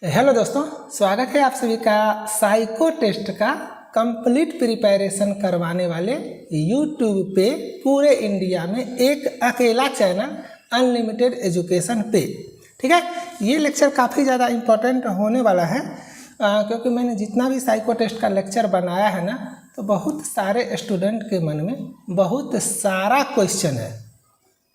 Hello दोस्तों, स्वागत है आप सभी का साइको टेस्ट का कंप्लीट प्रिपरेशन करवाने वाले यूट्यूब पे पूरे इंडिया में एक अकेला चैनल अनलिमिटेड एजुकेशन पे। ठीक है, ये लेक्चर काफ़ी ज़्यादा इम्पोर्टेंट होने वाला है क्योंकि मैंने जितना भी साइको टेस्ट का लेक्चर बनाया है ना, तो बहुत सारे स्टूडेंट के मन में बहुत सारा क्वेश्चन है,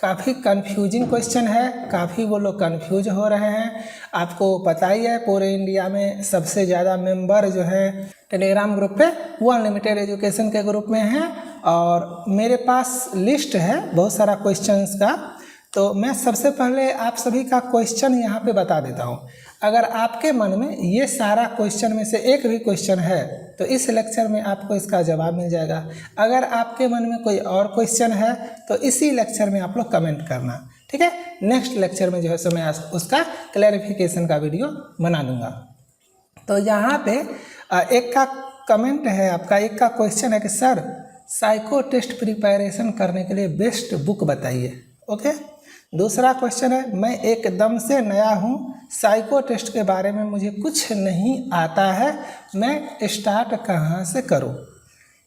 काफ़ी कंफ्यूजिंग क्वेश्चन है, काफ़ी वो लोग कंफ्यूज हो रहे हैं। आपको पता ही है पूरे इंडिया में सबसे ज़्यादा मेंबर जो है टेलीग्राम ग्रुप पे वो अनलिमिटेड एजुकेशन के ग्रुप में हैं और मेरे पास लिस्ट है बहुत सारा क्वेश्चंस का। तो मैं सबसे पहले आप सभी का क्वेश्चन यहाँ पे बता देता हूँ। अगर आपके मन में ये सारा क्वेश्चन में से एक भी क्वेश्चन है तो इस लेक्चर में आपको इसका जवाब मिल जाएगा। अगर आपके मन में कोई और क्वेश्चन है तो इसी लेक्चर में आप लोग कमेंट करना, ठीक है। नेक्स्ट लेक्चर में जो है सो मैं उसका क्लैरिफिकेशन का वीडियो बना दूंगा। तो यहाँ पे एक का कमेंट है आपका, एक का क्वेश्चन है कि सर साइको टेस्ट प्रिपरेशन करने के लिए बेस्ट बुक बताइए। ओके, दूसरा क्वेश्चन है मैं एकदम से नया हूँ, साइको टेस्ट के बारे में मुझे कुछ नहीं आता है, मैं स्टार्ट कहाँ से करूँ।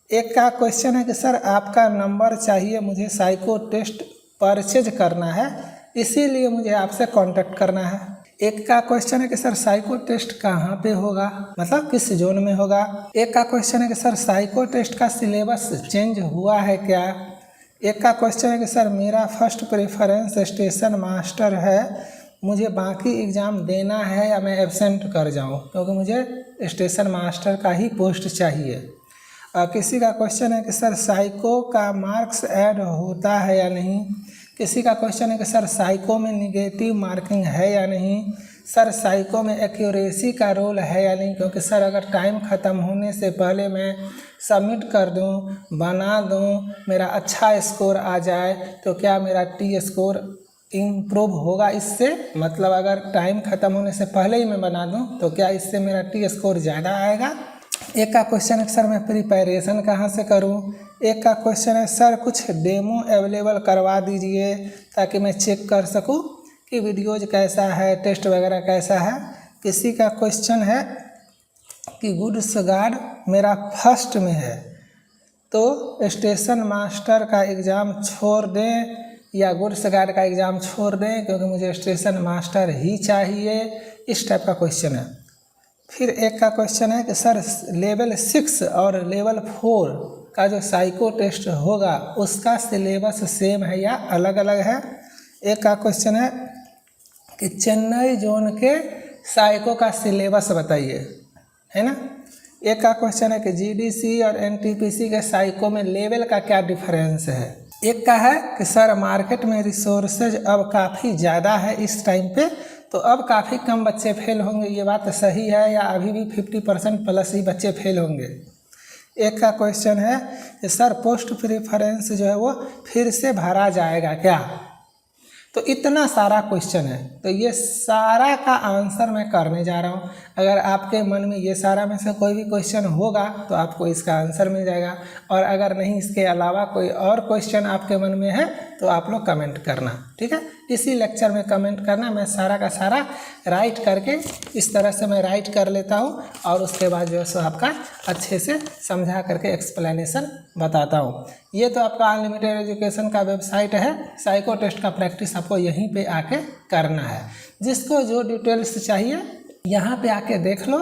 एक का क्वेश्चन है कि सर आपका नंबर चाहिए, मुझे साइको टेस्ट परचेज करना है, इसीलिए मुझे आपसे कांटेक्ट करना है। एक का क्वेश्चन है कि सर साइको टेस्ट कहाँ पे होगा, मतलब किस जोन में होगा। एक का क्वेश्चन है कि सर साइको टेस्ट का सिलेबस चेंज हुआ है क्या। एक का क्वेश्चन है कि सर मेरा फर्स्ट प्रेफरेंस स्टेशन मास्टर है, मुझे बाकी एग्ज़ाम देना है या मैं एब्सेंट कर जाऊं, क्योंकि मुझे स्टेशन मास्टर का ही पोस्ट चाहिए। किसी का क्वेश्चन है कि सर साइको का मार्क्स ऐड होता है या नहीं। किसी का क्वेश्चन है कि सर साइको में निगेटिव मार्किंग है या नहीं। सर साइको में एक्यूरेसी का रोल है या नहीं, क्योंकि सर अगर टाइम ख़त्म होने से पहले मैं सबमिट कर दूं, बना दूं, मेरा अच्छा स्कोर आ जाए तो क्या मेरा टी स्कोर इम्प्रूव होगा इससे, मतलब अगर टाइम ख़त्म होने से पहले ही मैं बना दूं तो क्या इससे मेरा टी स्कोर ज़्यादा आएगा। एक का क्वेश्चन है सर मैं प्रिपरेशन कहाँ से करूं। एक का क्वेश्चन है सर कुछ डेमो अवेलेबल करवा दीजिए ताकि मैं चेक कर सकूं कि वीडियोज कैसा है, टेस्ट वगैरह कैसा है। किसी का क्वेश्चन है कि गुड्स गार्ड मेरा फर्स्ट में है तो स्टेशन मास्टर का एग्ज़ाम छोड़ दें या गुड्स गार्ड का एग्ज़ाम छोड़ दें, क्योंकि मुझे स्टेशन मास्टर ही चाहिए। इस टाइप का क्वेश्चन है। फिर एक का क्वेश्चन है कि सर लेवल 6 और लेवल 4 का जो साइको टेस्ट होगा उसका सिलेबस सेम है या अलग अलग है। एक का क्वेश्चन है कि चेन्नई जोन के साइको का सिलेबस बताइए, है ना। एक का क्वेश्चन है कि जीडीसी और एनटीपीसी के साइको में लेवल का क्या डिफरेंस है। एक का है कि सर मार्केट में रिसोर्सेज अब काफ़ी ज़्यादा है इस टाइम पे, तो अब काफ़ी कम बच्चे फेल होंगे, ये बात सही है या अभी भी 50% प्लस ही बच्चे फेल होंगे। एक का क्वेश्चन है कि सर पोस्ट प्रेफरेंस जो है वो फिर से भरा जाएगा क्या। तो इतना सारा क्वेश्चन है, तो ये सारा का आंसर मैं करने जा रहा हूँ। अगर आपके मन में ये सारा में से कोई भी क्वेश्चन होगा तो आपको इसका आंसर मिल जाएगा, और अगर नहीं इसके अलावा कोई और क्वेश्चन आपके मन में है तो आप लोग कमेंट करना, ठीक है। इसी लेक्चर में कमेंट करना, मैं सारा का सारा राइट करके इस तरह से मैं राइट कर लेता हूँ और उसके बाद जो है सो आपका अच्छे से समझा करके एक्सप्लेनेशन बताता हूँ। ये तो आपका अनलिमिटेड एजुकेशन का वेबसाइट है, साइको टेस्ट का प्रैक्टिस आपको यहीं पे आके करना है। जिसको जो डिटेल्स चाहिए यहाँ पे आके देख लो,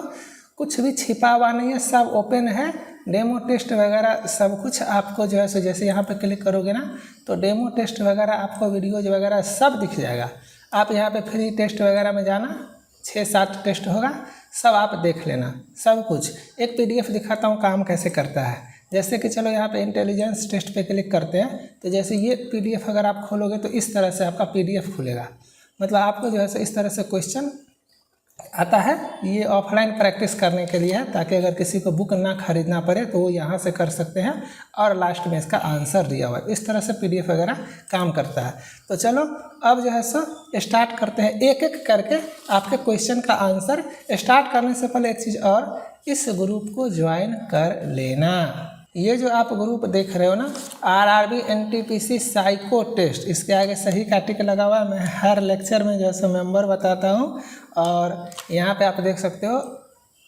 कुछ भी छिपा हुआ नहीं है, सब ओपन है। डेमो टेस्ट वगैरह सब कुछ आपको जो है सो जैसे यहाँ पे क्लिक करोगे ना तो डेमो टेस्ट वगैरह आपको वीडियोज वगैरह सब दिख जाएगा। आप यहाँ पे फ्री टेस्ट वगैरह में जाना, 6-7 टेस्ट होगा, सब आप देख लेना सब कुछ। एक पीडीएफ दिखाता हूँ काम कैसे करता है। जैसे कि चलो यहाँ पे इंटेलिजेंस टेस्ट पे क्लिक करते हैं तो जैसे ये पीडीएफ अगर आप खोलोगे तो इस तरह से आपका पीडीएफ खुलेगा, मतलब आपको जो है सो इस तरह से क्वेश्चन आता है। ये ऑफलाइन प्रैक्टिस करने के लिए है ताकि अगर किसी को बुक ना खरीदना पड़े तो वो यहाँ से कर सकते हैं, और लास्ट में इसका आंसर दिया हुआ है। इस तरह से पीडीएफ वगैरह काम करता है। तो चलो अब जो है सो स्टार्ट करते हैं, एक एक करके आपके क्वेश्चन का आंसर। स्टार्ट करने से पहले एक चीज़ और, इस ग्रुप को ज्वाइन कर लेना, ये जो आप ग्रुप देख रहे हो ना, आरआरबी एनटीपीसी साइको टेस्ट, इसके आगे सही का टिक लगा हुआ है। मैं हर लेक्चर में जो है सो मेंबर बताता हूँ, और यहाँ पे आप देख सकते हो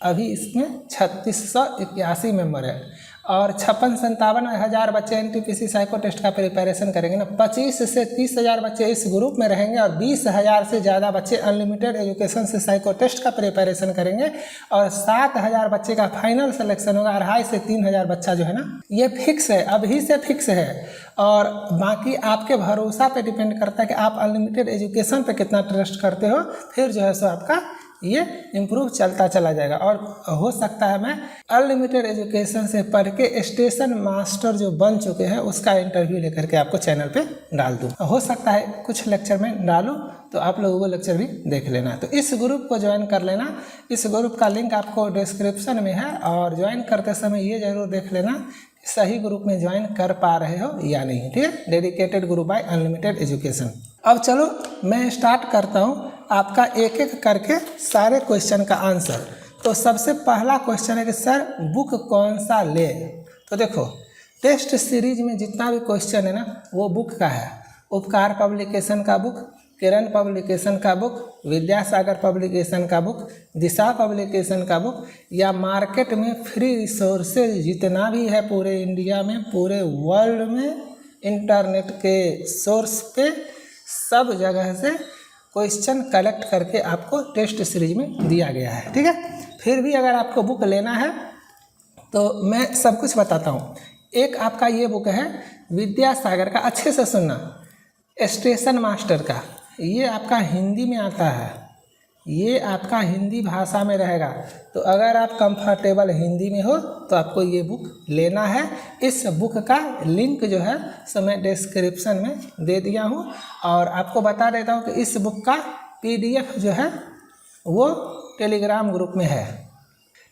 अभी इसमें 3681 मेंबर है, और 56-57 हज़ार बच्चे एनटीपीसी साइको टेस्ट का प्रिपरेशन करेंगे ना। 25 से 30 हज़ार बच्चे इस ग्रुप में रहेंगे, और 20,000 से ज़्यादा बच्चे अनलिमिटेड एजुकेशन से साइको टेस्ट का प्रिपरेशन करेंगे, और 7,000 बच्चे का फाइनल सिलेक्शन होगा। 2,500 से 3,000 बच्चा जो है ना, ये फिक्स है, अभी से फिक्स है। और बाकी आपके भरोसा पे डिपेंड करता है कि आप अनलिमिटेड एजुकेशन पे कितना ट्रस्ट करते हो, फिर जो है सो आपका ये इम्प्रूव चलता चला जाएगा। और हो सकता है मैं अनलिमिटेड एजुकेशन से पढ़ के स्टेशन मास्टर जो बन चुके हैं उसका इंटरव्यू लेकर के आपको चैनल पे डाल दूँ। हो सकता है कुछ लेक्चर में डालूँ, तो आप लोगों को लेक्चर भी देख लेना। तो इस ग्रुप को ज्वाइन कर लेना। इस ग्रुप का लिंक आपको डिस्क्रिप्शन में है, और ज्वाइन करते समय ये जरूर देख लेना सही ग्रुप में ज्वाइन कर पा रहे हो या नहीं, ठीक है। Dedicated group by unlimited education. अब चलो मैं स्टार्ट करता हूँ आपका एक एक करके सारे क्वेश्चन का आंसर। तो सबसे पहला क्वेश्चन है कि सर बुक कौन सा ले। तो देखो, टेस्ट सीरीज में जितना भी क्वेश्चन है ना, वो बुक का है। उपकार पब्लिकेशन का बुक, किरण पब्लिकेशन का बुक, विद्यासागर पब्लिकेशन का बुक, दिशा पब्लिकेशन का बुक, या मार्केट में फ्री रिसोर्सेज जितना भी है पूरे इंडिया में, पूरे वर्ल्ड में, इंटरनेट के सोर्स पे सब जगह से क्वेश्चन कलेक्ट करके आपको टेस्ट सीरीज में दिया गया है, ठीक है। फिर भी अगर आपको बुक लेना है तो मैं सब कुछ बताता हूँ। एक आपका ये बुक है विद्यासागर का, अच्छे से सुनना, स्टेशन मास्टर का। ये आपका हिंदी में आता है, ये आपका हिंदी भाषा में रहेगा। तो अगर आप कंफर्टेबल हिंदी में हो तो आपको ये बुक लेना है। इस बुक का लिंक जो है सो मैं डिस्क्रिप्शन में दे दिया हूँ, और आपको बता देता हूँ कि इस बुक का PDF जो है वो टेलीग्राम ग्रुप में है।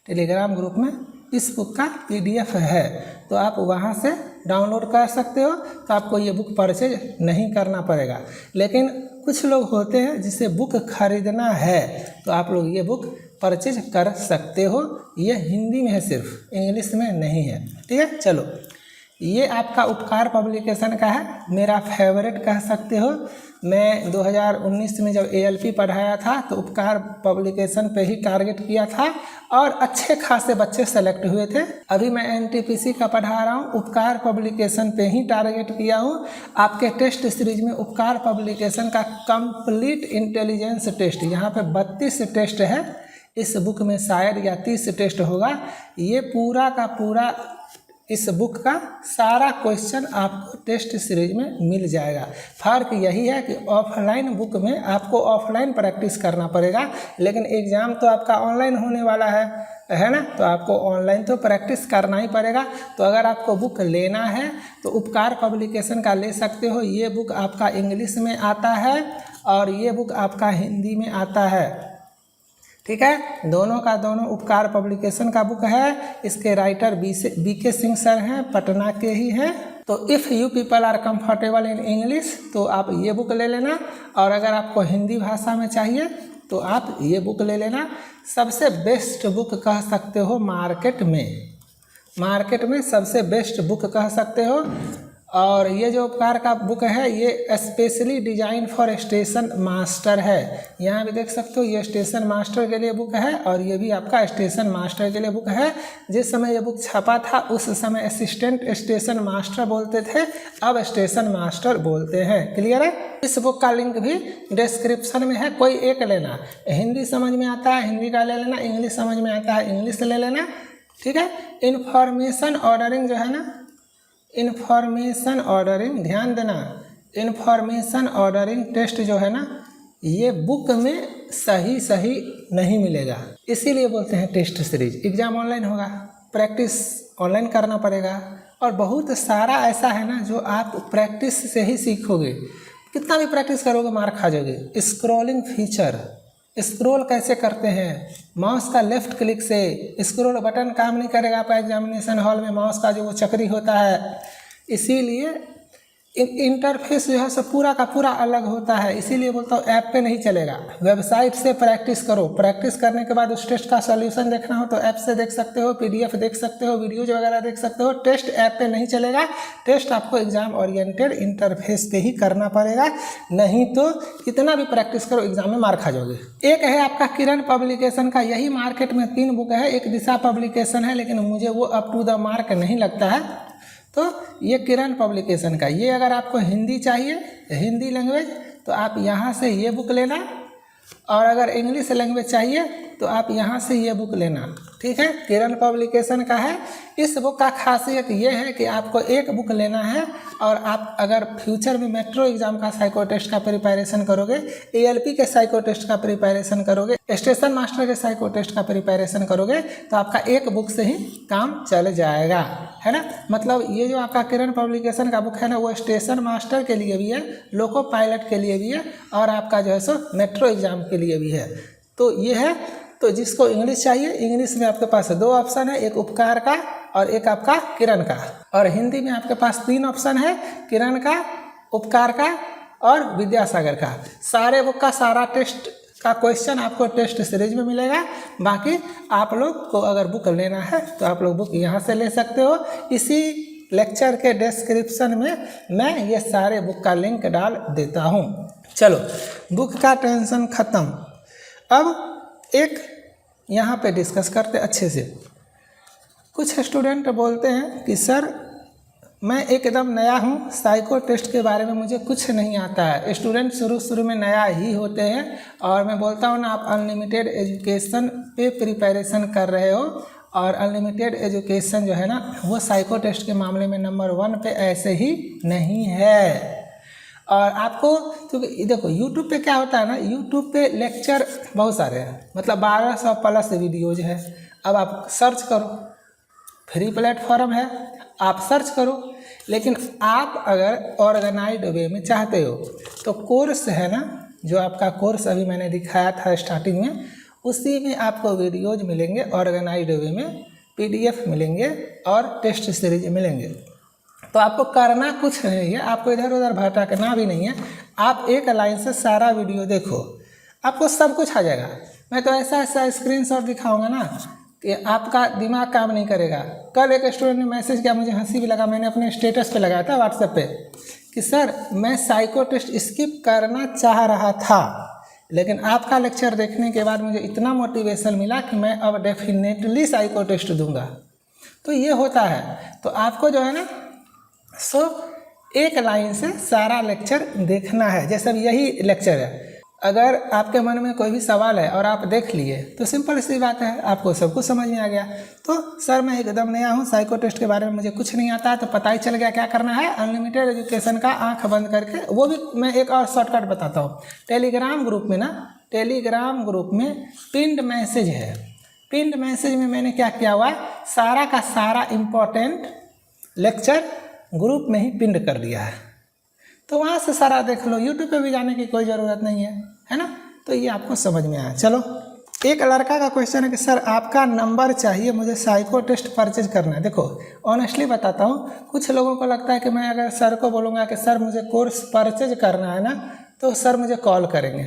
टेलीग्राम ग्रुप में इस बुक का PDF है, तो आप वहाँ से डाउनलोड कर सकते हो। तो आपको ये बुक परचेज नहीं करना पड़ेगा। लेकिन कुछ लोग होते हैं जिसे बुक खरीदना है, तो आप लोग ये बुक परचेज कर सकते हो। ये हिंदी में है, सिर्फ इंग्लिश में नहीं है, ठीक है। चलो, ये आपका उपकार पब्लिकेशन का है, मेरा फेवरेट कह सकते हो। मैं 2019 में जब ALP पढ़ाया था तो उपकार पब्लिकेशन पे ही टारगेट किया था, और अच्छे खासे बच्चे सेलेक्ट हुए थे। अभी मैं NTPC का पढ़ा रहा हूँ, उपकार पब्लिकेशन पे ही टारगेट किया हूँ। आपके टेस्ट सीरीज में उपकार पब्लिकेशन का कंप्लीट इंटेलिजेंस टेस्ट, यहाँ पे 32 टेस्ट है। इस बुक में शायद या 30 टेस्ट होगा। ये पूरा का पूरा इस बुक का सारा क्वेश्चन आपको टेस्ट सीरीज में मिल जाएगा। फर्क यही है कि ऑफलाइन बुक में आपको ऑफलाइन प्रैक्टिस करना पड़ेगा, लेकिन एग्ज़ाम तो आपका ऑनलाइन होने वाला है ना। तो आपको ऑनलाइन तो प्रैक्टिस करना ही पड़ेगा। तो अगर आपको बुक लेना है तो उपकार पब्लिकेशन का ले सकते हो। ये बुक आपका इंग्लिश में आता है, और ये बुक आपका हिंदी में आता है, ठीक है। दोनों का दोनों उपकार पब्लिकेशन का बुक है। इसके राइटर BK सिंह सर हैं, पटना के ही हैं। तो if you people are comfortable in English तो आप ये बुक ले लेना, और अगर आपको हिंदी भाषा में चाहिए तो आप ये बुक ले लेना। सबसे बेस्ट बुक कह सकते हो मार्केट में सबसे बेस्ट बुक कह सकते हो। और ये जो उपकार का बुक है ये specially design for station master है। यहाँ भी देख सकते हो, ये स्टेशन मास्टर के लिए बुक है, और ये भी आपका स्टेशन मास्टर के लिए बुक है। जिस समय ये बुक छपा था उस समय असिस्टेंट स्टेशन मास्टर बोलते थे, अब स्टेशन मास्टर बोलते हैं। क्लियर है। इस बुक का लिंक भी डिस्क्रिप्शन में है, कोई एक लेना। हिंदी समझ में आता है हिंदी का ले लेना, इंग्लिश समझ में आता है इंग्लिश ले लेना, ठीक है। इन्फॉर्मेशन ऑर्डरिंग जो है ना, इन्फॉर्मेशन ऑर्डरिंग, ध्यान देना, इन्फॉर्मेशन ऑर्डरिंग टेस्ट जो है ना, ये बुक में सही नहीं मिलेगा। इसीलिए बोलते हैं टेस्ट सीरीज। एग्ज़ाम ऑनलाइन होगा, प्रैक्टिस ऑनलाइन करना पड़ेगा, और बहुत सारा ऐसा है ना जो आप प्रैक्टिस से ही सीखोगे। कितना भी प्रैक्टिस करोगे मार खा जाओगे। स्क्रॉलिंग फीचर, स्क्रॉल कैसे करते हैं, माउस का लेफ्ट क्लिक से स्क्रॉल बटन काम नहीं करेगा आपका एग्जामिनेशन हॉल में, माउस का जो वो चक्री होता है। इसीलिए इंटरफेस जो है सब पूरा का पूरा अलग होता है, इसीलिए बोलता हूँ ऐप पे नहीं चलेगा। वेबसाइट से प्रैक्टिस करो, प्रैक्टिस करने के बाद उस टेस्ट का सॉल्यूशन देखना हो तो ऐप से देख सकते हो, पीडीएफ देख सकते हो, वीडियोज वगैरह देख सकते हो। टेस्ट ऐप पे नहीं चलेगा, टेस्ट आपको एग्जाम ओरिएंटेड इंटरफेस पे ही करना पड़ेगा, नहीं तो कितना भी प्रैक्टिस करो एग्जाम में मार खा जाओगे। एक है आपका किरण पब्लिकेशन का, यही मार्केट में 3 बुक है, एक दिशा पब्लिकेशन है लेकिन मुझे वो अप टू द मार्क नहीं लगता है, तो ये किरण पब्लिकेशन का। ये अगर आपको हिंदी चाहिए, हिंदी लैंग्वेज, तो आप यहाँ से ये बुक लेना, और अगर इंग्लिश लैंग्वेज चाहिए तो आप यहाँ से ये बुक लेना, ठीक है। किरण पब्लिकेशन का है। इस बुक का खासियत ये है कि आपको एक बुक लेना है, और आप अगर फ्यूचर में मेट्रो एग्जाम का साइको टेस्ट का प्रिपरेशन करोगे, एएलपी के साइको टेस्ट का प्रिपरेशन करोगे, स्टेशन मास्टर के साइको टेस्ट का प्रिपरेशन करोगे, तो आपका एक बुक से ही काम चल जाएगा, है ना। मतलब ये जो आपका किरण पब्लिकेशन का बुक है ना, वो स्टेशन मास्टर के लिए भी है, लोको पायलट के लिए भी है, और आपका जो है सो मेट्रो एग्जाम के लिए भी है। तो ये है। तो जिसको इंग्लिश चाहिए, इंग्लिश में आपके पास 2 ऑप्शन है, एक उपकार का और एक आपका किरण का। और हिंदी में आपके पास 3 ऑप्शन है, किरण का, उपकार का और विद्यासागर का। सारे बुक का सारा टेस्ट का क्वेश्चन आपको टेस्ट सीरीज में मिलेगा। बाकी आप लोग को अगर बुक लेना है तो आप लोग बुक यहाँ से ले सकते हो। इसी लेक्चर के डिस्क्रिप्शन में मैं ये सारे बुक का लिंक डाल देता हूँ। चलो, बुक का टेंशन ख़त्म। अब एक यहाँ पे डिस्कस करते अच्छे से। कुछ स्टूडेंट बोलते हैं कि सर मैं एकदम नया हूँ, साइको टेस्ट के बारे में मुझे कुछ नहीं आता है। स्टूडेंट शुरू में नया ही होते हैं, और मैं बोलता हूँ ना, आप अनलिमिटेड एजुकेशन पे प्रिपरेशन कर रहे हो, और अनलिमिटेड एजुकेशन जो है ना, वो साइको टेस्ट के मामले में नंबर 1 पे ऐसे ही नहीं है। और आपको क्योंकि देखो यूट्यूब पे क्या होता है ना, यूट्यूब पे लेक्चर बहुत सारे हैं, मतलब 1200 प्लस वीडियोज है। अब आप सर्च करो, फ्री प्लेटफॉर्म है, आप सर्च करो। लेकिन आप अगर ऑर्गेनाइज्ड वे में चाहते हो तो कोर्स है ना, जो आपका कोर्स अभी मैंने दिखाया था स्टार्टिंग में, उसी में आपको वीडियोज मिलेंगे ऑर्गेनाइज्ड वे में, पीडीएफ मिलेंगे और टेस्ट सीरीज मिलेंगे। तो आपको करना कुछ नहीं है, आपको इधर उधर भटकना भी नहीं है। आप एक लाइन से सारा वीडियो देखो, आपको सब कुछ आ जाएगा। मैं तो ऐसा स्क्रीनशॉट दिखाऊंगा ना कि आपका दिमाग काम नहीं करेगा। कल एक स्टूडेंट ने मैसेज किया, मुझे हंसी भी लगा, मैंने अपने स्टेटस पे लगाया था व्हाट्सएप पे कि सर मैं साइको टेस्ट स्किप करना चाह रहा था, लेकिन आपका लेक्चर देखने के बाद मुझे इतना मोटिवेशन मिला कि मैं अब डेफिनेटली साइको टेस्ट दूंगा। तो ये होता है। तो आपको जो है ना, एक लाइन से सारा लेक्चर देखना है। जैसे अब यही लेक्चर है, अगर आपके मन में कोई भी सवाल है और आप देख लिए तो सिंपल सी बात है, आपको सब कुछ समझ में आ गया। तो सर मैं एकदम नया हूँ, साइको टेस्ट के बारे में मुझे कुछ नहीं आता है, तो पता ही चल गया क्या करना है। अनलिमिटेड एजुकेशन का आंख बंद करके, वो भी मैं एक और शॉर्टकट बताता हूँ। टेलीग्राम ग्रुप में ना, टेलीग्राम ग्रुप में पिंड मैसेज है। पिंड मैसेज में मैंने क्या किया हुआ है, सारा का सारा इम्पोर्टेंट लेक्चर ग्रुप में ही पिंड कर दिया है। तो वहाँ से सारा देख लो, यूट्यूब पे भी जाने की कोई ज़रूरत नहीं है ना। तो ये आपको समझ में आया। चलो, एक लड़का का क्वेश्चन है कि सर आपका नंबर चाहिए, मुझे साइको टेस्ट परचेज करना है। देखो ऑनेस्टली बताता हूँ, कुछ लोगों को लगता है कि मैं अगर सर को बोलूँगा कि सर मुझे कोर्स परचेज करना है ना, तो सर मुझे कॉल करेंगे।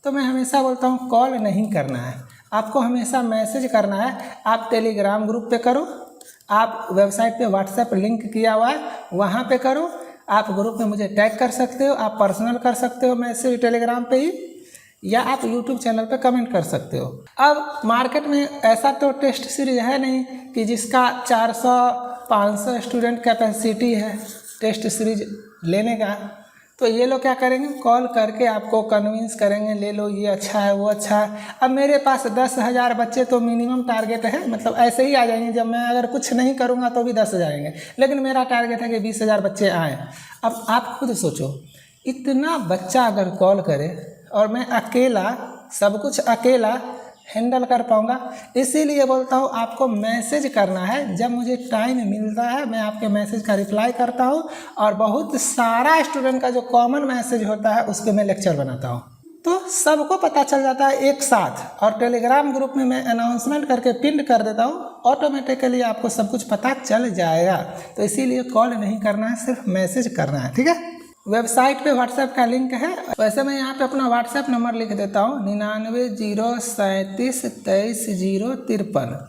तो मैं हमेशा बोलता हूँ कॉल नहीं करना है, आपको हमेशा मैसेज करना है। आप टेलीग्राम ग्रुप पे करो, आप वेबसाइट पे व्हाट्सएप लिंक किया हुआ है वहाँ पे करो, आप ग्रुप में मुझे टैग कर सकते हो, आप पर्सनल कर सकते हो मैसेज टेलीग्राम पे ही, या आप यूट्यूब चैनल पे कमेंट कर सकते हो। अब मार्केट में ऐसा तो टेस्ट सीरीज है नहीं कि जिसका 400-500 स्टूडेंट कैपेसिटी है टेस्ट सीरीज लेने का। तो ये लोग क्या करेंगे, कॉल करके आपको कन्विंस करेंगे, ले लो ये अच्छा है वो अच्छा है। अब मेरे पास 10,000 बच्चे तो मिनिमम टारगेट है, मतलब ऐसे ही आ जाएंगे। जब मैं अगर कुछ नहीं करूँगा तो भी 10 जाएंगे, लेकिन मेरा टारगेट है कि 20,000 बच्चे आएँ। अब आप खुद सोचो, इतना बच्चा अगर कॉल करे और मैं अकेला सब कुछ अकेला हैंडल कर पाऊँगा? इसीलिए बोलता हूँ आपको मैसेज करना है। जब मुझे टाइम मिलता है मैं आपके मैसेज का रिप्लाई करता हूँ, और बहुत सारा स्टूडेंट का जो कॉमन मैसेज होता है उसके मैं लेक्चर बनाता हूँ, तो सबको पता चल जाता है एक साथ। और टेलीग्राम ग्रुप में मैं अनाउंसमेंट करके पिन कर देता हूँ, ऑटोमेटिकली आपको सब कुछ पता चल जाएगा। तो इसीलिए कॉल नहीं करना है, सिर्फ मैसेज करना है, ठीक है। वेबसाइट पे व्हाट्सएप का लिंक है। वैसे मैं यहाँ पे अपना व्हाट्सएप नंबर लिख देता हूँ 9907332053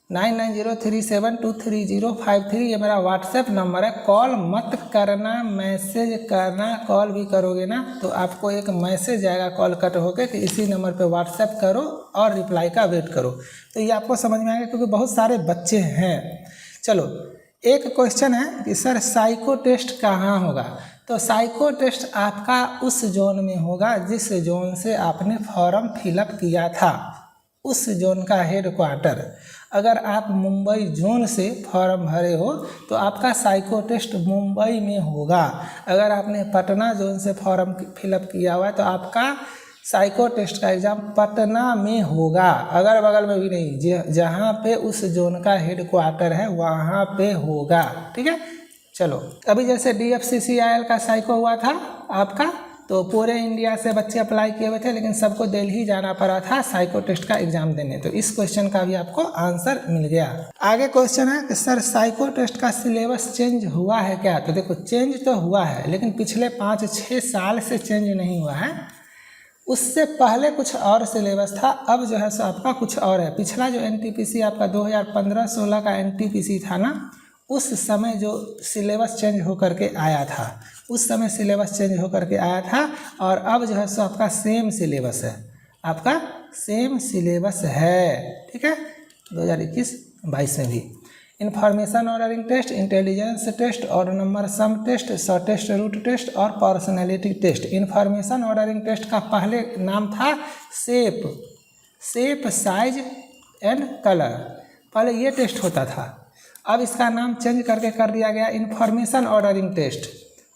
9903723053। ये मेरा व्हाट्सएप नंबर है। कॉल मत करना, मैसेज करना। कॉल भी करोगे ना तो आपको एक मैसेज आएगा कॉल कट होके कि इसी नंबर पे व्हाट्सएप करो और रिप्लाई का वेट करो। तो ये आपको समझ में आएगा क्योंकि बहुत सारे बच्चे हैं। चलो एक क्वेश्चन है कि सर साइको टेस्ट कहाँ होगा। तो साइको टेस्ट आपका उस जोन में होगा जिस जोन से आपने फॉर्म फिलअप किया था, उस जोन का हेडक्वार्टर। अगर आप मुंबई जोन से फॉर्म भरे हो तो आपका साइको टेस्ट मुंबई में होगा। अगर आपने पटना जोन से फॉर्म फिलअप किया हुआ है तो आपका साइको टेस्ट का एग्ज़ाम पटना में होगा, अगर बगल में भी नहीं, जहाँ पे उस जोन का हेडक्वार्टर है वहाँ पे होगा। ठीक है। चलो अभी जैसे DFCCIL का साइको हुआ था आपका, तो पूरे इंडिया से बच्चे अप्लाई किए हुए थे लेकिन सबको दिल्ली जाना पड़ा था साइको टेस्ट का एग्जाम देने। तो इस क्वेश्चन का भी आपको आंसर मिल गया। आगे क्वेश्चन है कि सर साइको टेस्ट का सिलेबस चेंज हुआ है क्या। तो देखो चेंज तो हुआ है लेकिन पिछले 5-6 साल से चेंज नहीं हुआ है। उससे पहले कुछ और सिलेबस था, अब जो है सो आपका कुछ और है। पिछला जो NTPC आपका 2015-16 का NTPC था ना, उस समय जो सिलेबस चेंज होकर के आया था, उस समय सिलेबस चेंज होकर के आया था और अब जो है सो आपका सेम सिलेबस है, आपका सेम सिलेबस है। ठीक है। 2021-22 में भी information ordering test, intelligence test, order number sum test, shortest route test और personality test. Information ordering test का पहले नाम था शेप साइज एंड कलर, पहले ये टेस्ट होता था। अब इसका नाम चेंज करके कर दिया गया इंफॉर्मेशन ऑर्डरिंग टेस्ट।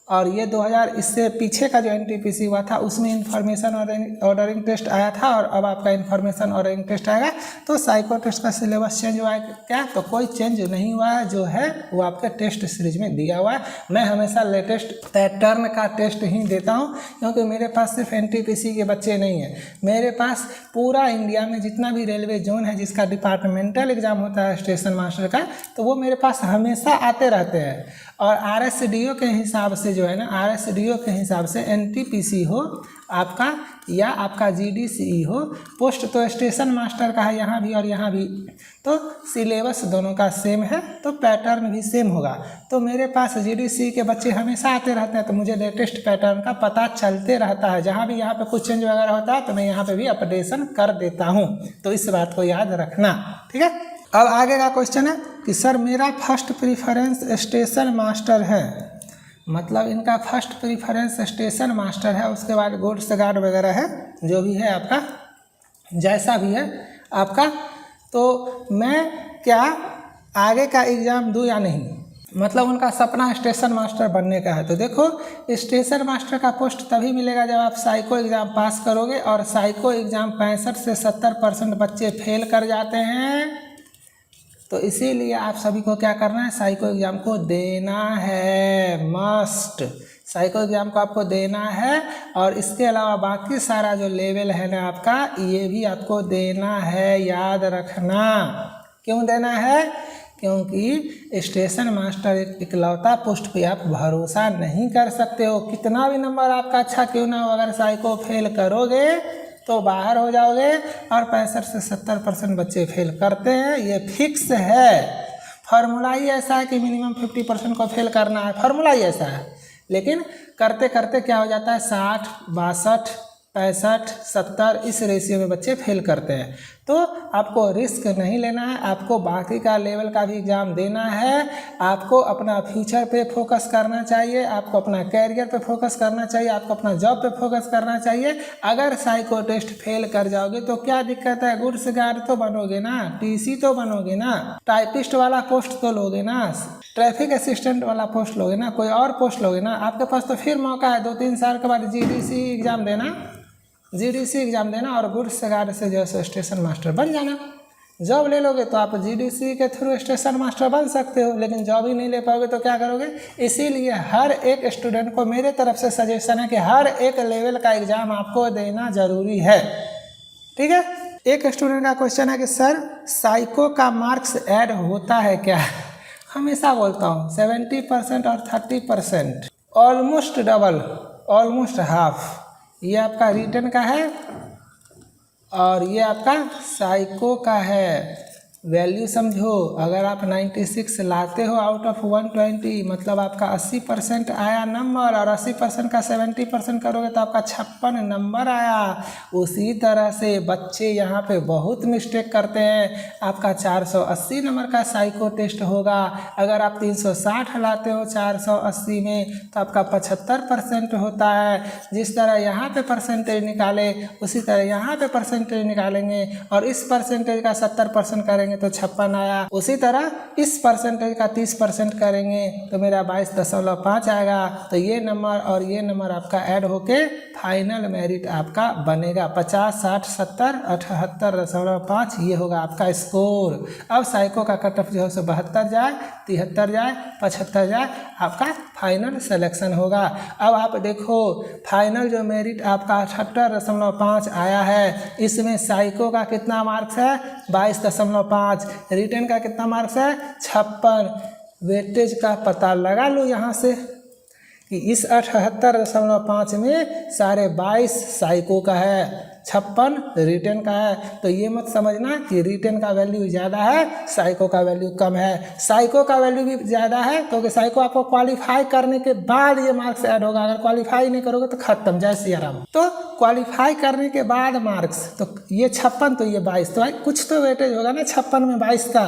और ये 2000 इससे पीछे का जो NTPC हुआ था उसमें इंफॉर्मेशन ऑर्डरिंग टेस्ट आया था और अब आपका इंफॉर्मेशन ऑर्डरिंग टेस्ट आएगा। तो साइको टेस्ट का सिलेबस चेंज हुआ है क्या। तो कोई चेंज नहीं हुआ है, जो है वो आपके टेस्ट सीरीज में दिया हुआ है। मैं हमेशा लेटेस्ट पैटर्न का टेस्ट ही देता हूँ क्योंकि मेरे पास सिर्फ NTPC के बच्चे नहीं हैं, मेरे पास पूरा इंडिया में जितना भी रेलवे जोन है जिसका डिपार्टमेंटल एग्जाम होता है स्टेशन मास्टर का, तो वो मेरे पास हमेशा आते रहते हैं। और RSDO के हिसाब से जो है ना, RSDO के हिसाब से NTPC हो आपका या आपका GDCE हो, पोस्ट तो स्टेशन मास्टर का है यहाँ भी और यहाँ भी, तो सिलेबस दोनों का सेम है तो पैटर्न भी सेम होगा। तो मेरे पास GDCE के बच्चे हमेशा आते रहते हैं तो मुझे लेटेस्ट पैटर्न का पता चलते रहता है। जहाँ भी यहाँ पे कुछ चेंज वगैरह होता है तो मैं यहाँ पे भी अपडेशन कर देता हूँ, तो इस बात को याद रखना। ठीक है। अब आगे का क्वेश्चन है कि सर मेरा फर्स्ट प्रीफरेंस स्टेशन मास्टर है, मतलब इनका फर्स्ट प्रीफरेंस स्टेशन मास्टर है, उसके बाद गुड्स गार्ड वगैरह है, जो भी है आपका जैसा भी है आपका, तो मैं क्या आगे का एग्ज़ाम दूँ या नहीं। मतलब उनका सपना स्टेशन मास्टर बनने का है। तो देखो स्टेशन मास्टर का पोस्ट तभी मिलेगा जब आप साइको एग्ज़ाम पास करोगे, और साइको एग्ज़ाम 65 से 70% बच्चे फेल कर जाते हैं। तो इसीलिए आप सभी को क्या करना है, साइको एग्ज़ाम को देना है, मस्ट साइको एग्ज़ाम को आपको देना है। और इसके अलावा बाकी सारा जो लेवल है ना आपका, ये भी आपको देना है, याद रखना। क्यों देना है, क्योंकि स्टेशन मास्टर एक इकलौता पोस्ट पे आप भरोसा नहीं कर सकते हो। कितना भी नंबर आपका अच्छा क्यों ना हो, अगर साइको फेल करोगे तो बाहर हो जाओगे। और 65 से 70% बच्चे फेल करते हैं, ये फिक्स है। फार्मूला ही ऐसा है कि मिनिमम 50% को फेल करना है, फार्मूला ही ऐसा है। लेकिन करते करते क्या हो जाता है, 60, 62, 65, 70 इस रेशियो में बच्चे फेल करते हैं। तो आपको रिस्क नहीं लेना है, आपको बाकी का लेवल का भी एग्ज़ाम देना है। आपको अपना फ्यूचर पे फोकस करना चाहिए, आपको अपना कैरियर पे फोकस करना चाहिए, आपको अपना जॉब पे फोकस करना चाहिए। अगर साइको टेस्ट फेल कर जाओगे तो क्या दिक्कत है, गुड्स गार्ड तो बनोगे ना, TC तो बनोगे ना, टाइपिस्ट वाला पोस्ट तो लोगे ना, ट्रैफिक असिस्टेंट वाला पोस्ट लोगे ना, कोई और पोस्ट लोगे ना। आपके पास तो फिर मौका है 2-3 साल के बाद GDC एग्ज़ाम देना, GDC एग्ज़ाम देना और गुड्स गार्ड से जो है स्टेशन मास्टर बन जाना। जॉब ले लोगे तो आप GDC के थ्रू स्टेशन मास्टर बन सकते हो, लेकिन जॉब ही नहीं ले पाओगे तो क्या करोगे। इसीलिए हर एक स्टूडेंट को मेरे तरफ से सजेशन है कि हर एक लेवल का एग्ज़ाम आपको देना ज़रूरी है। ठीक है। एक स्टूडेंट का क्वेश्चन है कि सर साइको का मार्क्स ऐड होता है क्या। हमेशा बोलता हूँ 70% और 30%। ऑलमोस्ट डबल, ऑलमोस्ट हाफ, ये आपका रिटन का है और ये आपका साइको का है। वैल्यू समझो, अगर आप 96 लाते हो आउट ऑफ 120, मतलब आपका 80% आया नंबर, और 80% का 70% करोगे तो आपका 56 नंबर आया। उसी तरह से बच्चे यहाँ पे बहुत मिस्टेक करते हैं। आपका 480 नंबर का साइको टेस्ट होगा। अगर आप 360 लाते हो 480 में तो आपका 75% होता है। जिस तरह यहाँ पे परसेंटेज निकाले उसी तरह यहाँ पे परसेंटेज निकालेंगे, और इस परसेंटेज का 70% करेंगे तो 56 आया। उसी तरह इस परसेंटेज का 30% करेंगे तो मेरा 22.5 आएगा। तो ये नंबर और ये नंबर आपका ऐड होके फाइनल मेरिट आपका बनेगा 50, 60, 70, 78.5, ये होगा आपका स्कोर। अब साइको का कट ऑफ जो है 72 जाए, 73 जाए, 75 जाए, आपका फाइनल सिलेक्शन होगा। अब आप देखो फाइनल जो मेरिट आपका 78.5 आया है, इसमें साइको का कितना मार्क्स है 22.5, रिटन का कितना मार्क्स है 56। वेटेज का पता लगा लो यहाँ से कि इस 78.5 में सारे 22 साइको का है, 56 रिटन का है। तो ये मत समझना कि रिटन का वैल्यू ज़्यादा है साइको का वैल्यू कम है। साइको का वैल्यू भी ज़्यादा है क्योंकि साइको आपको क्वालिफाई करने के बाद ये मार्क्स ऐड होगा। अगर क्वालिफाई नहीं करोगे तो खत्म, जय सिया राम। तो क्वालिफाई करने के बाद मार्क्स, तो ये 56 तो ये 22, तो भाई कुछ तो वेटेज होगा ना 56 में 22 का,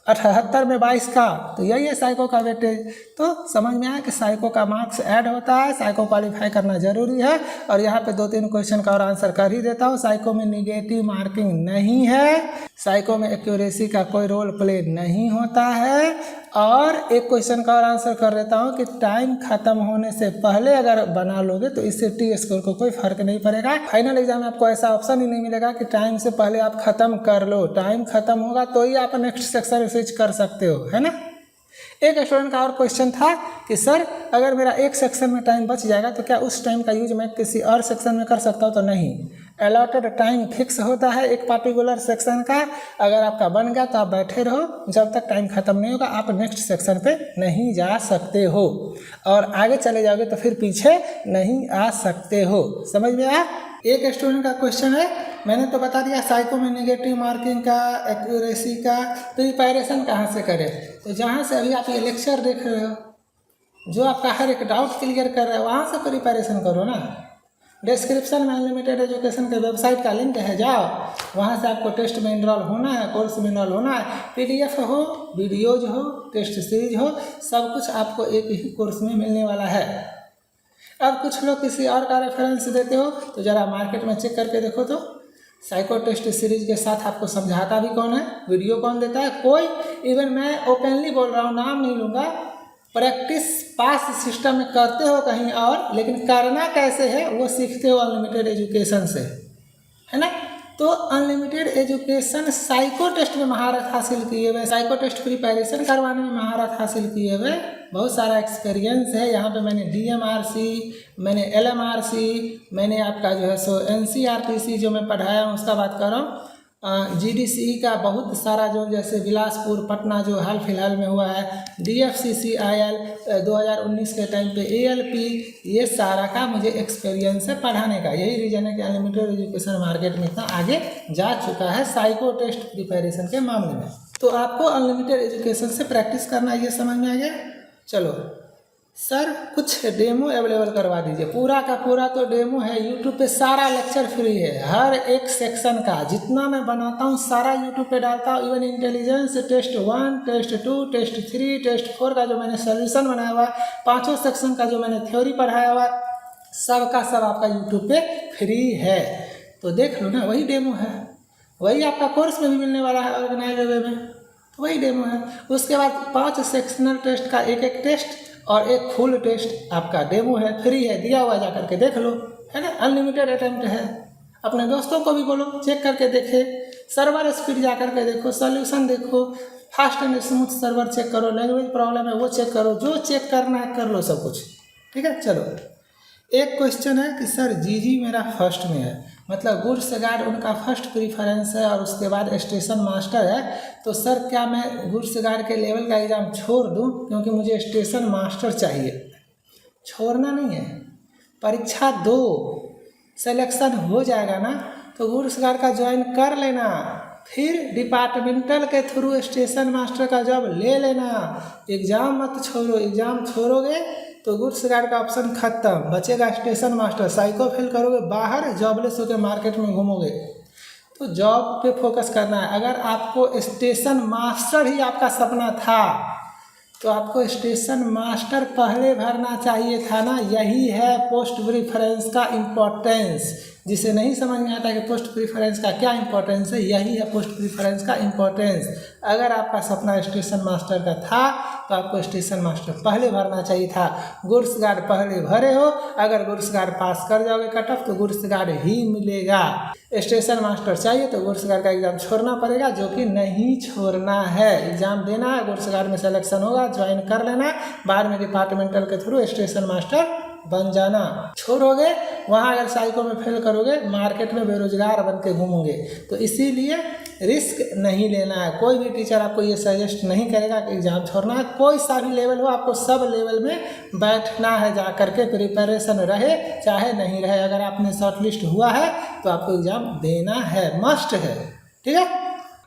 78 में 22 का, तो यही है साइको का वेटेज। तो समझ में आया कि साइको का मार्क्स ऐड होता है, साइको क्वालिफाई करना जरूरी है। और यहाँ पे 2-3 क्वेश्चन का और आंसर कर ही देता हूँ। साइको में निगेटिव मार्किंग नहीं है, साइको में एक्यूरेसी का कोई रोल प्ले नहीं होता है। और एक क्वेश्चन का और आंसर कर देता हूँ कि टाइम खत्म होने से पहले अगर बना लोगे तो इससे टी स्कोर को कोई फर्क नहीं पड़ेगा। फाइनल एग्जाम में आपको ऐसा ऑप्शन ही नहीं मिलेगा कि टाइम से पहले आप खत्म कर लो। टाइम खत्म होगा तो ही आप नेक्स्ट सेक्शन स्विच कर सकते हो, है ना। एक स्टूडेंट का और क्वेश्चन था कि सर अगर मेरा एक सेक्शन में टाइम बच जाएगा तो क्या उस टाइम का यूज मैं किसी और सेक्शन में कर सकता हूँ? तो नहीं, अलॉटेड टाइम फिक्स होता है एक पार्टिकुलर सेक्शन का। अगर आपका बन गया तो आप बैठे रहो, जब तक टाइम खत्म नहीं होगा आप नेक्स्ट सेक्शन पे नहीं जा सकते हो, और आगे चले जाओगे तो फिर पीछे नहीं आ सकते हो। समझ में आया? एक स्टूडेंट का क्वेश्चन है, मैंने तो बता दिया साइको में नेगेटिव मार्किंग का, एक्यूरेसी का, प्रिपरेशन कहाँ से करें। तो जहाँ से अभी आप ये लेक्चर देख रहे हो, जो आपका हर एक डाउट क्लियर कर रहा है, वहाँ से प्रिपरेशन करो ना। डिस्क्रिप्शन में अनलिमिटेड एजुकेशन के वेबसाइट का लिंक है, जाओ वहाँ से आपको टेस्ट में इनरोल होना है, कोर्स में इनरोल होना है। पीडीएफ हो, वीडियोज हो, टेस्ट सीरीज हो, सब कुछ आपको एक ही कोर्स में मिलने वाला है। अब कुछ लोग किसी और का रेफरेंस देते हो तो ज़रा मार्केट में चेक करके देखो तो साइको टेस्ट सीरीज के साथ आपको समझाता भी कौन है, वीडियो कौन देता है, कोई। इवन मैं ओपनली बोल रहा हूँ, नाम नहीं लूँगा, प्रैक्टिस पास सिस्टम में करते हो कहीं और, लेकिन करना कैसे है वो सीखते हो अनलिमिटेड एजुकेशन से, है ना। तो अनलिमिटेड एजुकेशन साइको टेस्ट में महारत हासिल किए हुए, साइको टेस्ट प्रिपरेशन करवाने में महारत हासिल किए हुए, बहुत सारा एक्सपीरियंस है। यहाँ पे मैंने DMRC, मैंने LMRC, मैंने आपका जो है सो NCRTC जो मैं पढ़ाया हूँ उसका बात कर रहा हूँ। GDCE का बहुत सारा जो जैसे बिलासपुर, पटना जो हाल फिलहाल में हुआ है, DFCCIL 2019 के टाइम पे, ALP, ये सारा का मुझे एक्सपीरियंस है पढ़ाने का। यही रीजन है कि अनलिमिटेड एजुकेशन मार्केट में इतना आगे जा चुका है साइको टेस्ट प्रिपरेशन के मामले में। तो आपको अनलिमिटेड एजुकेशन से प्रैक्टिस करना, ये समझ में आ गया। चलो सर कुछ डेमो अवेलेबल करवा दीजिए। पूरा का पूरा तो डेमो है, यूट्यूब पे सारा लेक्चर फ्री है, हर एक सेक्शन का जितना मैं बनाता हूँ सारा यूट्यूब पे डालता हूँ। Even intelligence test 1, test 2, test 3, test 4 का जो मैंने सोल्यूशन बनाया हुआ है, 5 सेक्शन का जो मैंने थ्योरी पढ़ाया हुआ है, सब का सब आपका यूट्यूब पे फ्री है। तो देख लो ना, वही डेमो है, वही आपका कोर्स में भी मिलने वाला है ऑर्गेनाइज वे में, तो वही डेमो है। उसके बाद 5 सेक्शनल टेस्ट का एक टेस्ट और एक फुल टेस्ट आपका डेमो है, फ्री है, दिया हुआ, जा करके देख लो, है ना। अनलिमिटेड अटेम्प्ट है। अपने दोस्तों को भी बोलो चेक करके देखे, सर्वर स्पीड जा करके देखो, सॉल्यूशन देखो, fast and smooth server check करो, लैंग्वेज प्रॉब्लम है वो चेक करो, जो चेक करना है कर लो सब कुछ, ठीक है। चलो एक क्वेश्चन है कि सर जीजी मेरा फर्स्ट में है, मतलब गुड्स गार्ड उनका फर्स्ट प्रीफरेंस है और उसके बाद स्टेशन मास्टर है, तो सर क्या मैं गुड्स गार्ड के लेवल का एग्ज़ाम छोड़ दूं क्योंकि मुझे स्टेशन मास्टर चाहिए? छोड़ना नहीं है। परीक्षा दो, सिलेक्शन हो जाएगा ना तो गुड्स गार्ड का ज्वाइन कर लेना, फिर डिपार्टमेंटल के थ्रू स्टेशन मास्टर का जॉब ले लेना। एग्ज़ाम मत छोड़ो, एग्ज़ाम छोड़ोगे तो गुड्स गार्ड का ऑप्शन खत्म, बचेगा स्टेशन मास्टर। साइको फेल करोगे बाहर, जॉबलेस होकर मार्केट में घूमोगे। तो जॉब पे फोकस करना है। अगर आपको स्टेशन मास्टर ही आपका सपना था तो आपको स्टेशन मास्टर पहले भरना चाहिए था ना। यही है पोस्ट प्रिफरेंस का इम्पोर्टेंस। जिसे नहीं समझ में आता कि पोस्ट प्रिफरेंस का क्या इंपॉर्टेंस है, यही है पोस्ट प्रिफरेंस का इम्पोर्टेंस। अगर आपका सपना स्टेशन मास्टर का था तो आपको स्टेशन मास्टर पहले भरना चाहिए था। गुड्स गार्ड पहले भरे हो, अगर गुड्स गार्ड पास कर जाओगे कट ऑफ तो गुड्स गार्ड ही मिलेगा। स्टेशन मास्टर चाहिए तो गुड्स गार्ड का एग्ज़ाम छोड़ना पड़ेगा, जो कि नहीं छोड़ना है। एग्ज़ाम देना है, गुड्स गार्ड में सिलेक्शन होगा, ज्वाइन कर लेना, बाद में डिपार्टमेंटल के थ्रू स्टेशन मास्टर बन जाना। छोड़ोगे वहाँ अगर साइको में फेल करोगे, मार्केट में बेरोजगार बन के घूमोगे। तो इसीलिए रिस्क नहीं लेना है। कोई भी टीचर आपको ये सजेस्ट नहीं करेगा कि एग्ज़ाम छोड़ना है। कोई सा भी लेवल हो, आपको सब लेवल में बैठना है, जा करके प्रिपरेशन रहे चाहे नहीं रहे। अगर आपने शॉर्ट लिस्ट हुआ है तो आपको एग्ज़ाम देना है, मस्ट है, ठीक है।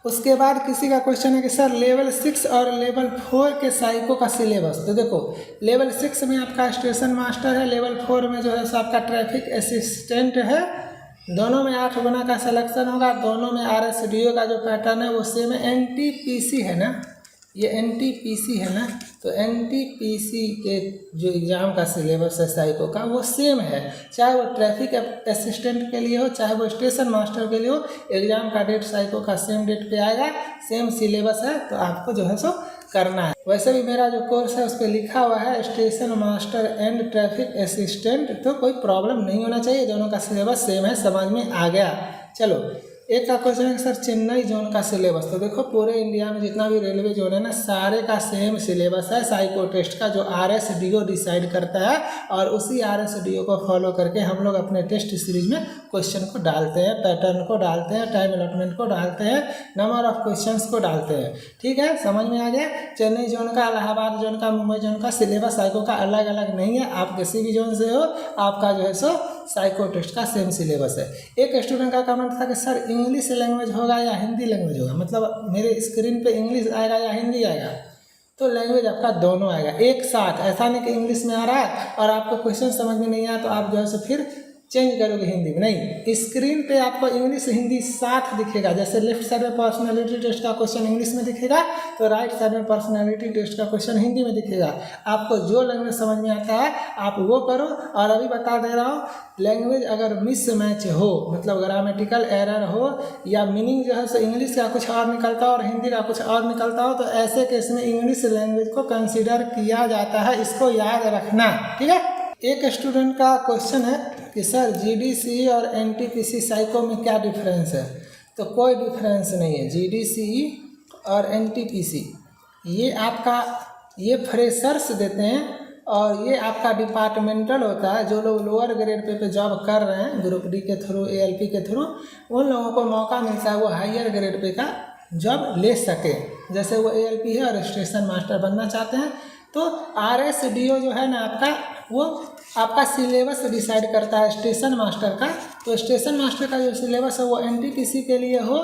उसके बाद किसी का क्वेश्चन है कि सर लेवल 6 और लेवल 4 के साइको का सिलेबस। तो देखो लेवल 6 में आपका स्टेशन मास्टर है, लेवल 4 में जो है सो आपका ट्रैफिक असिस्टेंट है। दोनों में 8 गुना का सिलेक्शन होगा। दोनों में RSDO का जो पैटर्न है वो सेम है। NTPC है ना, ये NTPC है ना, तो NTPC के जो एग्ज़ाम का सिलेबस है साइको का वो सेम है। चाहे वो ट्रैफिक असिस्टेंट के लिए हो, चाहे वो स्टेशन मास्टर के लिए हो, एग्ज़ाम का डेट साइको का सेम डेट पे आएगा, सेम सिलेबस है। तो आपको जो है सो करना है। वैसे भी मेरा जो कोर्स है उस पर लिखा हुआ है station master and traffic assistant, तो कोई प्रॉब्लम नहीं होना चाहिए, दोनों का सिलेबस सेम है, समझ में आ गया। चलो एक का क्वेश्चन है सर चेन्नई जोन का सिलेबस। तो देखो पूरे इंडिया में जितना भी रेलवे जोन है ना, सारे का सेम सिलेबस है साइको टेस्ट का, जो RSDO डिसाइड करता है। और उसी RSDO को फॉलो करके हम लोग अपने टेस्ट सीरीज में क्वेश्चन को डालते हैं, पैटर्न को डालते हैं, टाइम अलॉटमेंट को डालते हैं, नंबर ऑफ क्वेश्चंस को डालते हैं। ठीक है, समझ में आ गया। चेन्नई जोन का, इलाहाबाद जोन का, मुंबई जोन का सिलेबस साइको का अलग अलग नहीं है। आप किसी भी जोन से हो, आपका जो है सो साइको टेस्ट का सेम सिलेबस है। एक स्टूडेंट का कमेंट था कि सर इंग्लिश लैंग्वेज होगा या हिंदी लैंग्वेज होगा, मतलब मेरे स्क्रीन पे इंग्लिश आएगा या हिंदी आएगा। तो लैंग्वेज आपका दोनों आएगा एक साथ। ऐसा नहीं कि इंग्लिश में आ रहा है और आपको क्वेश्चन समझ में नहीं आया तो आप जो है सो फिर चेंज करोगे हिंदी में, नहीं। स्क्रीन पे आपको इंग्लिश हिंदी साथ दिखेगा। जैसे लेफ्ट साइड में पर्सनालिटी टेस्ट का क्वेश्चन इंग्लिश में दिखेगा तो राइट साइड में पर्सनालिटी टेस्ट का क्वेश्चन हिंदी में दिखेगा। आपको जो लैंग्वेज समझ में आता है आप वो करो। और अभी बता दे रहा हूँ, लैंग्वेज अगर मिस मैच हो, मतलब ग्रामेटिकल एरर हो या मीनिंग जो है सो इंग्लिश का कुछ और निकलता हो और हिंदी का कुछ और निकलता हो, तो ऐसे केस में इंग्लिश लैंग्वेज को कंसिडर किया जाता है। इसको याद रखना, ठीक है। एक स्टूडेंट का क्वेश्चन है कि सर GDCE और NTPC साइको में क्या डिफरेंस है। तो कोई डिफरेंस नहीं है। GDCE और NTPC ये फ्रेशर्स देते हैं और ये आपका डिपार्टमेंटल होता है। जो लोग लोअर ग्रेड पे जॉब कर रहे हैं ग्रुप D के थ्रू, ALP के थ्रू, उन लोगों को मौका मिलता है वो हायर ग्रेड पे का जॉब ले सके। जैसे वो ALP है और स्टेशन मास्टर बनना चाहते हैं तो RSDO जो है ना आपका, वो आपका सिलेबस डिसाइड करता है स्टेशन मास्टर का। तो स्टेशन मास्टर का जो सिलेबस है वो NTPC के लिए हो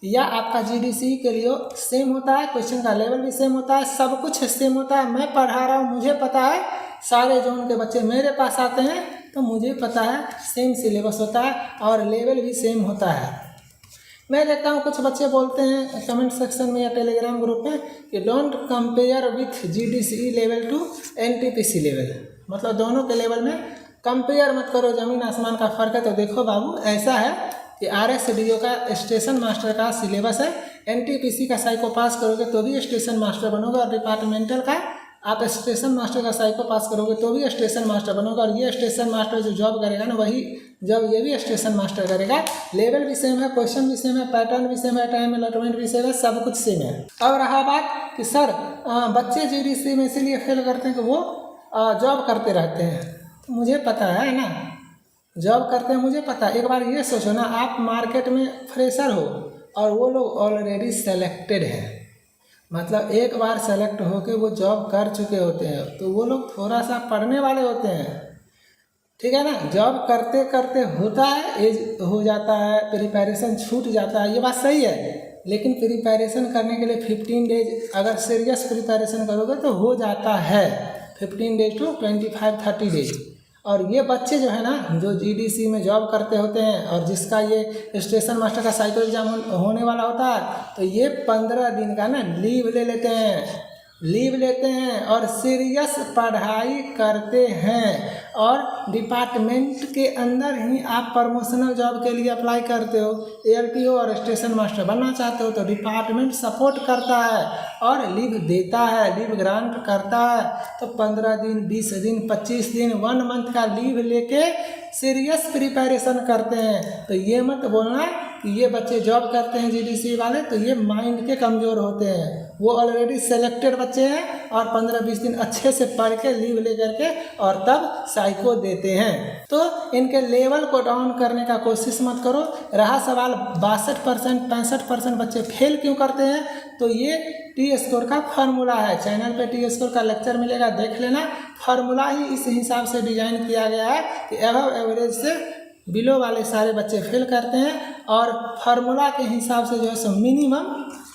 या आपका GDCE के लिए हो, सेम होता है। क्वेश्चन का लेवल भी सेम होता है, सब कुछ सेम होता है। मैं पढ़ा रहा हूँ, मुझे पता है, सारे जोन के बच्चे मेरे पास आते हैं तो मुझे पता है सेम सिलेबस होता है और लेवल भी सेम होता है। मैं देखता हूँ कुछ बच्चे बोलते हैं कमेंट सेक्शन में या टेलीग्राम ग्रुप में कि don't compare with GDCE level to NTPC level, मतलब दोनों के लेवल में कंपेयर मत करो, ज़मीन आसमान का फ़र्क है। तो देखो बाबू, ऐसा है कि RSDO का स्टेशन मास्टर का सिलेबस है, NTPC का साइको पास करोगे तो भी स्टेशन मास्टर बनोगे और डिपार्टमेंटल का आप स्टेशन मास्टर का साइको पास करोगे तो भी स्टेशन मास्टर बनोगे। और ये स्टेशन मास्टर जो जॉब करेगा ना, वही जब ये भी स्टेशन मास्टर करेगा। लेवल भी सेम है, क्वेश्चन भी सेम है, पैटर्न भी सेम है, टाइम अलॉटमेंट भी सेम है, सब कुछ सेम है। अब रहा बात कि सर बच्चे GDCE में इसीलिए फेल करते हैं कि वो जॉब करते रहते हैं। तो मुझे पता है ना, जॉब करते हैं, मुझे पता है। एक बार ये सोचो ना, आप मार्केट में फ्रेशर हो और वो लोग ऑलरेडी सेलेक्टेड है, मतलब एक बार सेलेक्ट होके वो जॉब कर चुके होते हैं, तो वो लोग थोड़ा सा पढ़ने वाले होते हैं, ठीक है ना। जॉब करते करते होता है, एज हो जाता है, प्रिपरेशन छूट जाता है, ये बात सही है। लेकिन प्रिपरेशन करने के लिए 15 डेज अगर सीरियस प्रिपरेशन करोगे तो हो जाता है 15 डेज टू 25-30 डेज। और ये बच्चे जो है ना, जो जीडीसी में जॉब करते होते हैं और जिसका ये स्टेशन मास्टर का साइको एग्जाम होने वाला होता है, तो ये 15 दिन का ना लीव लेते हैं और सीरियस पढ़ाई करते हैं। और डिपार्टमेंट के अंदर ही आप प्रमोशनल जॉब के लिए अप्लाई करते हो, एएलपीओ और स्टेशन मास्टर बनना चाहते हो, तो डिपार्टमेंट सपोर्ट करता है और लीव देता है, लीव ग्रांट करता है। तो 15 दिन, 20 दिन, 25 दिन, 1 मंथ का लीव लेके सीरियस प्रिपरेशन करते हैं। तो ये मत बोलना कि ये बच्चे जॉब करते हैं जीडीसी वाले तो ये माइंड के कमज़ोर होते हैं। वो ऑलरेडी सेलेक्टेड बच्चे हैं और 15-20 दिन अच्छे से पढ़ के लीव ले करके और तब साइको देते हैं। तो इनके लेवल को डाउन करने का कोशिश मत करो। रहा सवाल 62%, 65% बच्चे फेल क्यों करते हैं, तो ये टी स्कोर का फार्मूला है। चैनल पे टी स्कोर का लेक्चर मिलेगा, देख लेना। फार्मूला ही इस हिसाब से डिजाइन किया गया है कि अबव एवरेज से बिलो वाले सारे बच्चे फेल करते हैं, और फार्मूला के हिसाब से जो है सो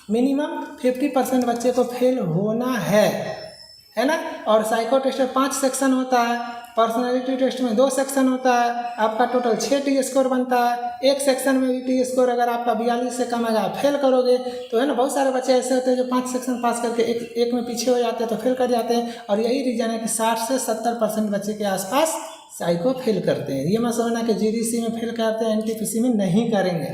मिनिमम 50% बच्चे को फेल होना है ना। और साइको टेस्ट में 5 सेक्शन होता है, पर्सनालिटी टेस्ट में 2 सेक्शन होता है, आपका टोटल 6 टी स्कोर बनता है। एक सेक्शन में भी टी स्कोर अगर आपका 42 से कम आएगा, फेल करोगे तो है ना। बहुत सारे बच्चे ऐसे होते हैं जो 5 सेक्शन पास करके एक में पीछे हो जाते हैं तो फेल कर जाते हैं। और यही रीज़न है कि 60 से 70% बच्चे के आसपास साइको फेल करते हैं। ये मत समझना कि जीडीसी में फेल करते हैं, एनटीपीसी में नहीं करेंगे।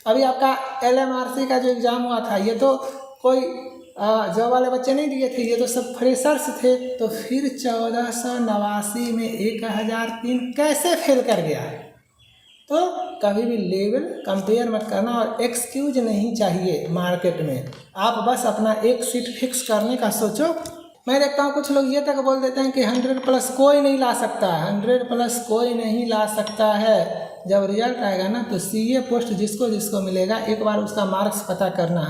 अभी आपका एलएमआरसी का जो एग्ज़ाम हुआ था, ये तो कोई जॉब वाले बच्चे नहीं दिए थे, ये तो सब फ्रेशर्स थे। तो फिर 1489 में 1003 कैसे फेल कर गया। तो कभी भी लेवल कंपेयर मत करना और एक्सक्यूज नहीं चाहिए मार्केट में। आप बस अपना एक सीट फिक्स करने का सोचो। मैं देखता हूँ कुछ लोग ये तक बोल देते हैं कि 100+ कोई नहीं ला सकता, 100+ कोई नहीं ला सकता है। जब रिजल्ट आएगा ना तो सीए पोस्ट जिसको मिलेगा, एक बार उसका मार्क्स पता करना।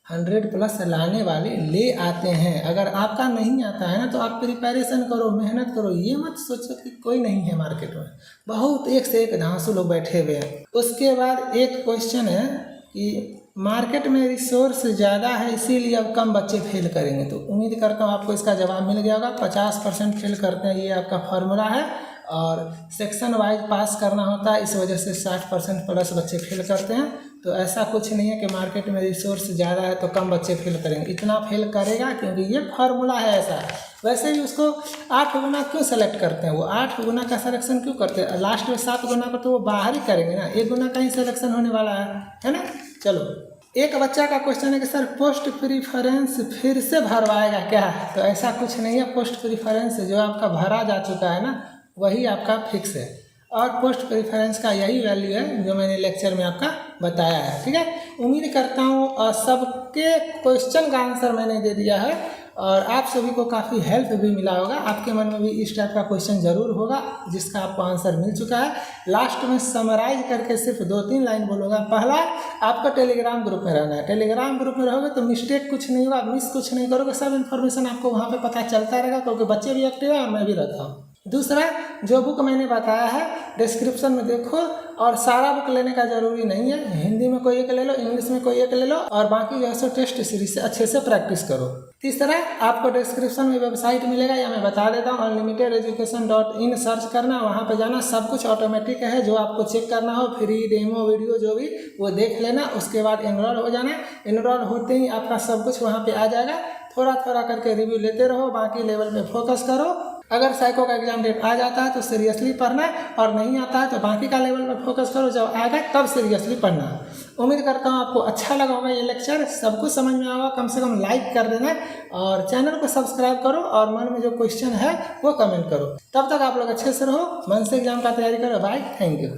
100+ लाने वाले ले आते हैं। अगर आपका नहीं आता है ना तो आप प्रिपरेशन करो, मेहनत करो। ये मत सोचो कि कोई नहीं है मार्केट में, बहुत एक से एक धांसू लोग बैठे हुए हैं। उसके बाद एक क्वेश्चन है कि मार्केट में रिसोर्स ज़्यादा है इसीलिए अब कम बच्चे फेल करेंगे। तो उम्मीद करता हूँ आपको इसका जवाब मिल गया होगा। 50% फेल करते हैं, ये आपका फार्मूला है। और सेक्शन वाइज पास करना होता है, इस वजह से 60% बच्चे फेल करते हैं। तो ऐसा कुछ नहीं है कि मार्केट में रिसोर्स ज़्यादा है तो कम बच्चे फेल करेंगे, इतना फेल करेगा क्योंकि ये फार्मूला है ऐसा। वैसे भी उसको 8 गुना क्यों सेलेक्ट करते हैं, वो 8 गुना का सिलेक्शन क्यों करते हैं। लास्ट में 7 गुना का तो वो बाहर ही करेंगे ना, 1 गुना का ही सिलेक्शन होने वाला है ना। चलो, एक बच्चा का क्वेश्चन है कि सर पोस्ट प्रीफरेंस फिर से भरवाएगा क्या। तो ऐसा कुछ नहीं है। पोस्ट प्रीफरेंस जो आपका भरा जा चुका है ना, वही आपका फिक्स है। और पोस्ट प्रेफरेंस का यही वैल्यू है जो मैंने लेक्चर में आपका बताया है। ठीक है, उम्मीद करता हूँ सबके क्वेश्चन का आंसर मैंने दे दिया है और आप सभी को काफ़ी हेल्प भी मिला होगा। आपके मन में भी इस टाइप का क्वेश्चन ज़रूर होगा जिसका आपको आंसर मिल चुका है। लास्ट में समराइज करके सिर्फ 2-3 लाइन बोलूँगा। पहला, आपको टेलीग्राम ग्रुप में रहना है। टेलीग्राम ग्रुप में रहोगे तो मिस्टेक कुछ नहीं होगा, मिस कुछ नहीं करोगे, सब इन्फॉर्मेशन आपको वहाँ पे पता चलता रहेगा क्योंकि बच्चे भी एक्टिव हैं और मैं भी रहता हूँ। दूसरा, जो बुक मैंने बताया है डिस्क्रिप्शन में देखो, और सारा बुक लेने का ज़रूरी नहीं है। हिंदी में कोई एक ले लो, इंग्लिश में कोई एक ले लो और बाकी जो है टेस्ट सीरीज से अच्छे से प्रैक्टिस करो। तीसरा, आपको डिस्क्रिप्शन में वेबसाइट मिलेगा या मैं बता देता हूँ, unlimitededucation.in सर्च करना, वहाँ पे जाना, सब कुछ ऑटोमेटिक है। जो आपको चेक करना हो, फ्री डेमो वीडियो जो भी, वो देख लेना। उसके बाद एनरोल हो जाना। एनरोल होते ही आपका सब कुछ वहाँ पे आ जाएगा। थोड़ा थोड़ा करके रिव्यू लेते रहो, बाकी लेवल पे फोकस करो। अगर साइको का एग्जाम डेट आ जाता है तो सीरियसली पढ़ना, और नहीं आता है तो बाकी का लेवल पर फोकस करो। जब आएगा तब सीरियसली पढ़ना। उम्मीद करता हूँ आपको अच्छा लगा होगा ये लेक्चर, सब कुछ समझ में आएगा। कम से कम लाइक कर देना और चैनल को सब्सक्राइब करो और मन में जो क्वेश्चन है वो कमेंट करो। तब तक आप लोग अच्छे से रहो, मन से एग्जाम का तैयारी करो। Bye, thank you.